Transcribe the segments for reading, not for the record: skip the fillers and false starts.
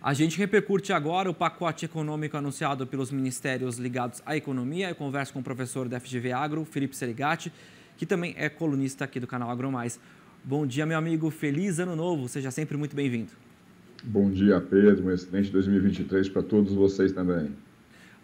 A gente repercute agora o pacote econômico anunciado pelos ministérios ligados à economia. Eu converso com o professor da FGV Agro, Felipe Serigati, que também é colunista aqui do canal AgroMais. Bom dia, meu amigo. Feliz Ano Novo. Seja sempre muito bem-vindo. Bom dia, Pedro. Um excelente 2023 para todos vocês também.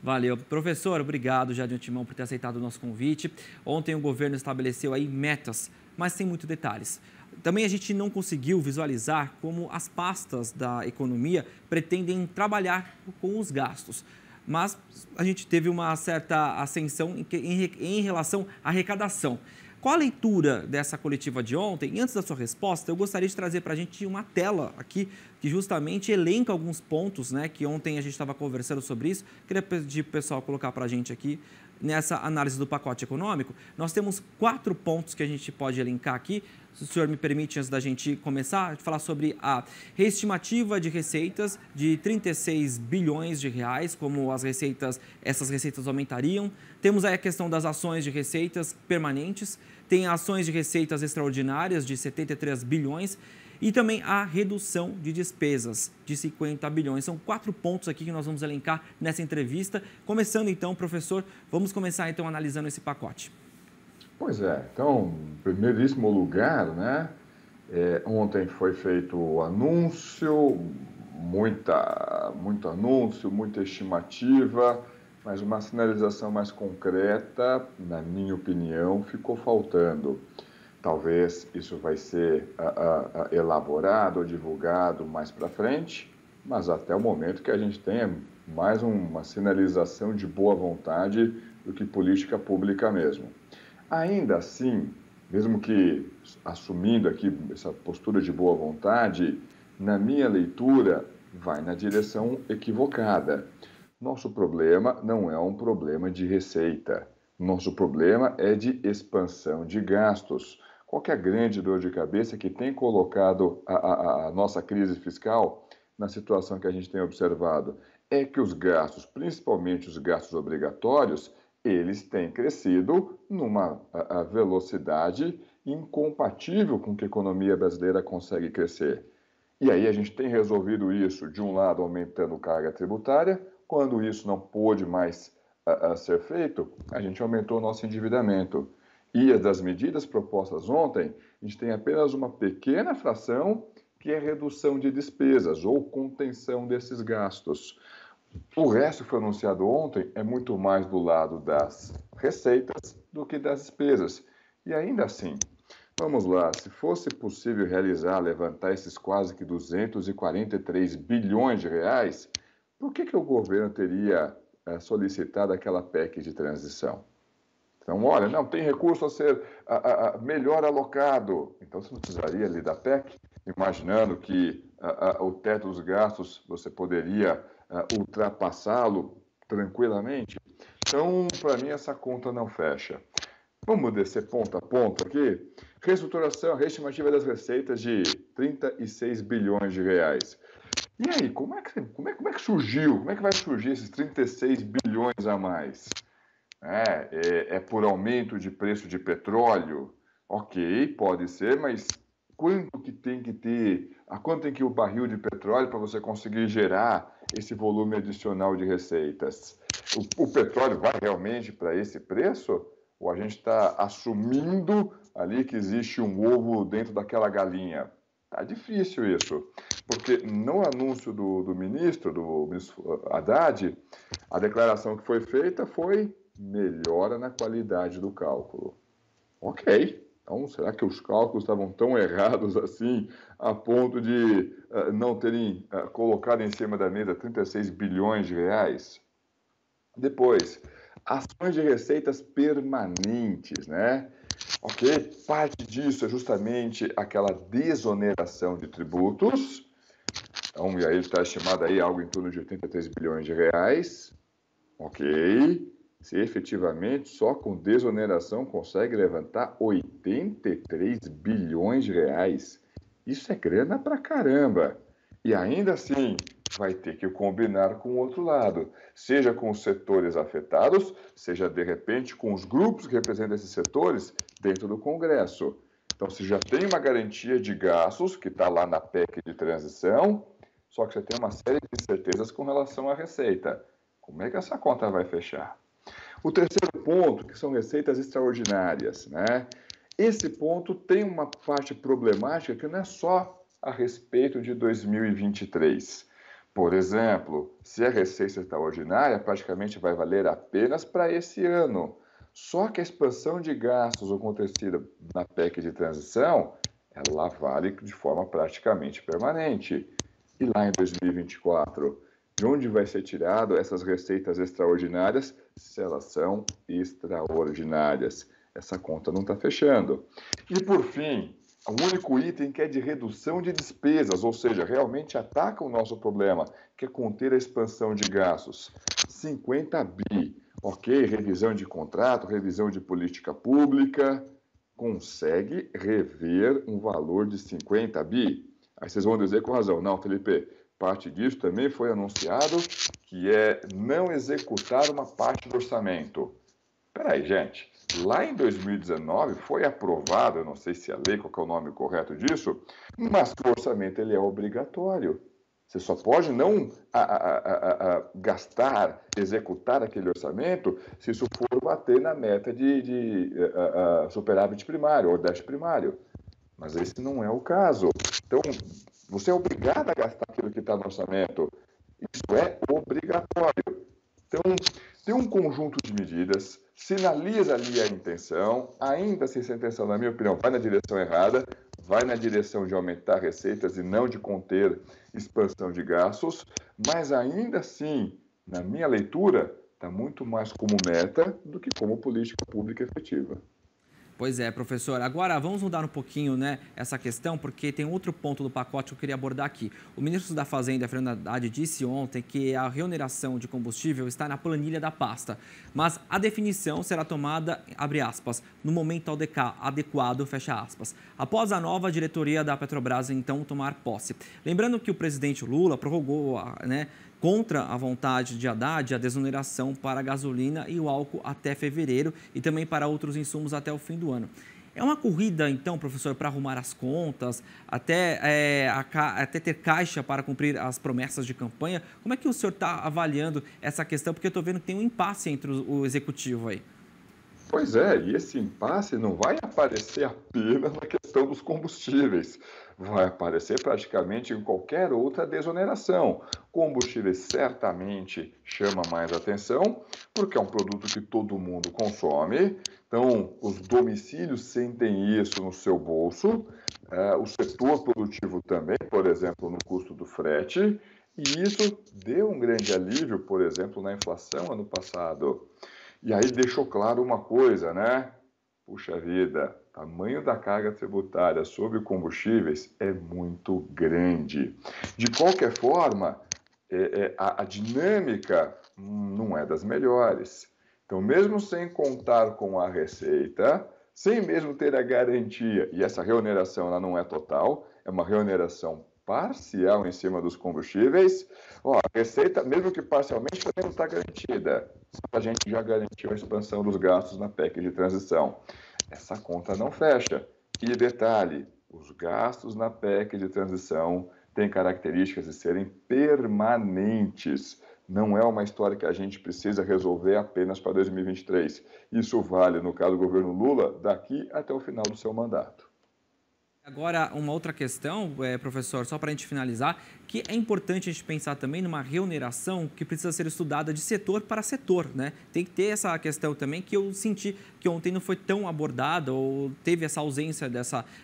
Valeu. Professor, obrigado já de antemão por ter aceitado o nosso convite. Ontem o governo estabeleceu aí metas, mas sem muitos detalhes. Também a gente não conseguiu visualizar como as pastas da economia pretendem trabalhar com os gastos. Mas a gente teve uma certa ascensão em relação à arrecadação. Qual a leitura dessa coletiva de ontem? E antes da sua resposta, eu gostaria de trazer para a gente uma tela aqui que justamente elenca alguns pontos, né? Que ontem a gente estava conversando sobre isso. Queria pedir para o pessoal colocar para a gente aqui nessa análise do pacote econômico. Nós temos 4 pontos que a gente pode elencar aqui. Se o senhor me permite, antes da gente começar, falar sobre a reestimativa de receitas de 36 bilhões de reais, como essas receitas aumentariam. Temos aí a questão das ações de receitas permanentes, tem ações de receitas extraordinárias de 73 bilhões e também a redução de despesas de 50 bilhões. São 4 pontos aqui que nós vamos elencar nessa entrevista. Começando então, professor, vamos começar então analisando esse pacote. Pois é, então, em primeiríssimo lugar, né, ontem foi feito o anúncio, muito anúncio, muita estimativa, mas uma sinalização mais concreta, na minha opinião, ficou faltando. Talvez isso vai ser elaborado ou divulgado mais para frente, mas até o momento que a gente tenha mais uma sinalização de boa vontade do que política pública mesmo. Ainda assim, mesmo que assumindo aqui essa postura de boa vontade, na minha leitura, vai na direção equivocada. Nosso problema não é um problema de receita. Nosso problema é de expansão de gastos. Qual que é a grande dor de cabeça que tem colocado a nossa crise fiscal na situação que a gente tem observado? É que os gastos, principalmente os gastos obrigatórios, eles têm crescido numa velocidade incompatível com que a economia brasileira consegue crescer. E aí a gente tem resolvido isso, de um lado, aumentando carga tributária. Quando isso não pôde mais ser feito, a gente aumentou o nosso endividamento. E das medidas propostas ontem, a gente tem apenas uma pequena fração, que é redução de despesas ou contenção desses gastos. O resto que foi anunciado ontem é muito mais do lado das receitas do que das despesas. E ainda assim, vamos lá, se fosse possível levantar esses quase que 243 bilhões de reais, por que o governo teria solicitado aquela PEC de transição? Então, olha, não, tem recurso a ser melhor alocado. Então, você não precisaria ali da PEC, imaginando que o teto dos gastos você poderia ultrapassá-lo tranquilamente. Então, para mim, essa conta não fecha. Vamos descer ponto a ponto aqui. Reestruturação, reestimativa das receitas de 36 bilhões de reais. E aí, como é que surgiu? Como é que vai surgir esses 36 bilhões a mais? É por aumento de preço de petróleo? Ok, pode ser, mas quanto que tem que ter? A quanto tem que ir o barril de petróleo para você conseguir gerar esse volume adicional de receitas? O petróleo vai realmente para esse preço? Ou a gente está assumindo ali que existe um ovo dentro daquela galinha? Tá difícil isso, porque no anúncio do ministro Haddad, a declaração que foi feita foi melhora na qualidade do cálculo. Ok, então será que os cálculos estavam tão errados assim, a ponto de não terem colocado em cima da mesa 36 bilhões de reais? Depois, ações de receitas permanentes, né? Ok, parte disso é justamente aquela desoneração de tributos. Então, e aí está estimado aí algo em torno de 83 bilhões de reais. Ok, se efetivamente só com desoneração consegue levantar 83 bilhões de reais. Isso é grana pra caramba. E ainda assim, vai ter que combinar com o outro lado, seja com os setores afetados, seja, de repente, com os grupos que representam esses setores dentro do Congresso. Então, se já tem uma garantia de gastos, que está lá na PEC de transição, só que você tem uma série de incertezas com relação à receita. Como é que essa conta vai fechar? O terceiro ponto, que são receitas extraordinárias, né? Esse ponto tem uma parte problemática que não é só a respeito de 2023. Por exemplo, se a receita extraordinária praticamente vai valer apenas para esse ano. Só que a expansão de gastos acontecida na PEC de transição, ela vale de forma praticamente permanente. E lá em 2024, de onde vai ser tirado essas receitas extraordinárias, se elas são extraordinárias? Essa conta não está fechando. E por fim, o único item que é de redução de despesas, ou seja, realmente ataca o nosso problema, que é conter a expansão de gastos. 50 bi, ok, revisão de contrato, revisão de política pública, consegue rever um valor de 50 bi? Aí vocês vão dizer com razão, não, Felipe, parte disso também foi anunciado, que é não executar uma parte do orçamento. Peraí, gente, lá em 2019 foi aprovado, eu não sei se a lei, qual é o nome correto disso, mas o orçamento ele é obrigatório. Você só pode não gastar, executar aquele orçamento se isso for bater na meta de superávit primário ou déficit primário. Mas esse não é o caso. Então, você é obrigado a gastar aquilo que está no orçamento. Isso é obrigatório. Então, tem um conjunto de medidas, sinaliza ali a intenção, ainda se essa intenção, na minha opinião, vai na direção errada, vai na direção de aumentar receitas e não de conter expansão de gastos, mas ainda assim, na minha leitura, está muito mais como meta do que como política pública efetiva. Pois é, professor. Agora vamos mudar um pouquinho, né, essa questão, porque tem outro ponto do pacote que eu queria abordar aqui. O ministro da Fazenda, Fernando Haddad, disse ontem que a reoneração de combustível está na planilha da pasta, mas a definição será tomada, abre aspas, no momento adequado, fecha aspas, após a nova diretoria da Petrobras, então, tomar posse. Lembrando que o presidente Lula prorrogou, né, contra a vontade de Haddad, a desoneração para a gasolina e o álcool até fevereiro e também para outros insumos até o fim do ano. É uma corrida, então, professor, para arrumar as contas, até ter caixa para cumprir as promessas de campanha? Como é que o senhor está avaliando essa questão? Porque eu estou vendo que tem um impasse entre o executivo aí. Pois é, e esse impasse não vai aparecer apenas na questão dos combustíveis, vai aparecer praticamente em qualquer outra desoneração. Combustíveis certamente chama mais atenção, porque é um produto que todo mundo consome, então os domicílios sentem isso no seu bolso, o setor produtivo também, por exemplo, no custo do frete, e isso deu um grande alívio, por exemplo, na inflação ano passado. E aí deixou claro uma coisa, né? Puxa vida, o tamanho da carga tributária sobre combustíveis é muito grande. De qualquer forma, a dinâmica não é das melhores. Então, mesmo sem contar com a receita, sem mesmo ter a garantia, e essa reoneração ela não é total, é uma reoneração parcial em cima dos combustíveis, a receita, mesmo que parcialmente, também não está garantida. A gente já garantiu a expansão dos gastos na PEC de transição. Essa conta não fecha. E detalhe, os gastos na PEC de transição têm características de serem permanentes. Não é uma história que a gente precisa resolver apenas para 2023. Isso vale, no caso do governo Lula, daqui até o final do seu mandato. Agora, uma outra questão, professor, só para a gente finalizar, que é importante a gente pensar também numa reoneração que precisa ser estudada de setor para setor, né? Tem que ter essa questão também que eu senti que ontem não foi tão abordada ou teve essa ausência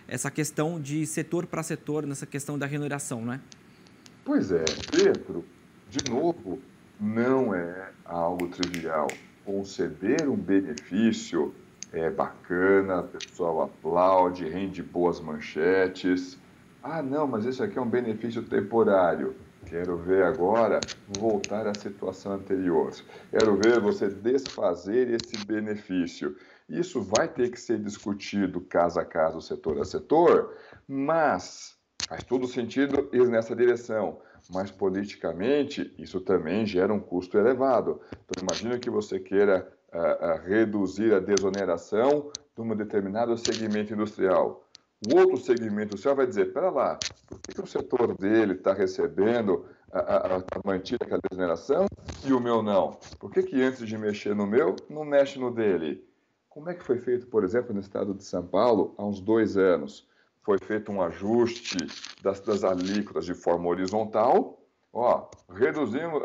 essa questão de setor para setor nessa questão da reoneração, né? Pois é, Pedro, de novo, não é algo trivial. Conceder um benefício é bacana, o pessoal aplaude, rende boas manchetes. Ah, não, mas esse aqui é um benefício temporário. Quero ver agora voltar à situação anterior. Quero ver você desfazer esse benefício. Isso vai ter que ser discutido caso a caso, setor a setor, mas faz todo sentido ir nessa direção. Mas politicamente, isso também gera um custo elevado. Então, imagina que você queira reduzir a desoneração de um determinado segmento industrial. o outro segmento social vai dizer, espera lá, por que o setor dele está recebendo a mantida aquela desoneração e o meu não? Por que antes de mexer no meu, não mexe no dele? Como é que foi feito, por exemplo, no estado de São Paulo, há uns 2 anos? Foi feito um ajuste das alíquotas de forma horizontal, reduzimos,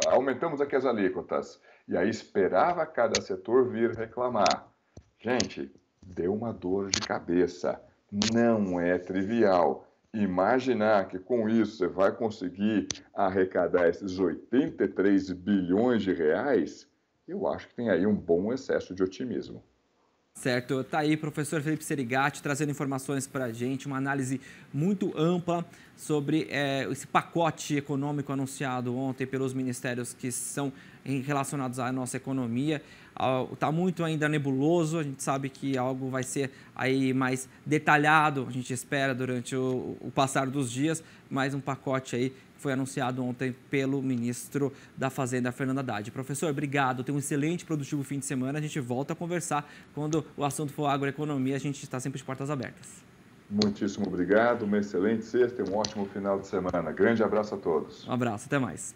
aumentamos aqui as alíquotas, e aí esperava cada setor vir reclamar. Gente, deu uma dor de cabeça, não é trivial. Imaginar que com isso você vai conseguir arrecadar esses 83 bilhões de reais, eu acho que tem aí um bom excesso de otimismo. Certo, tá aí professor Felipe Serigatti trazendo informações para a gente, uma análise muito ampla sobre esse pacote econômico anunciado ontem pelos ministérios que são relacionados à nossa economia. Está muito ainda nebuloso, a gente sabe que algo vai ser aí mais detalhado, a gente espera durante o passar dos dias, mas um pacote aí foi anunciado ontem pelo ministro da Fazenda, Fernando Haddad. Professor, obrigado. Tenha um excelente e produtivo fim de semana. A gente volta a conversar quando o assunto for agroeconomia. A gente está sempre de portas abertas. Muitíssimo obrigado. Uma excelente sexta e um ótimo final de semana. Grande abraço a todos. Um abraço. Até mais.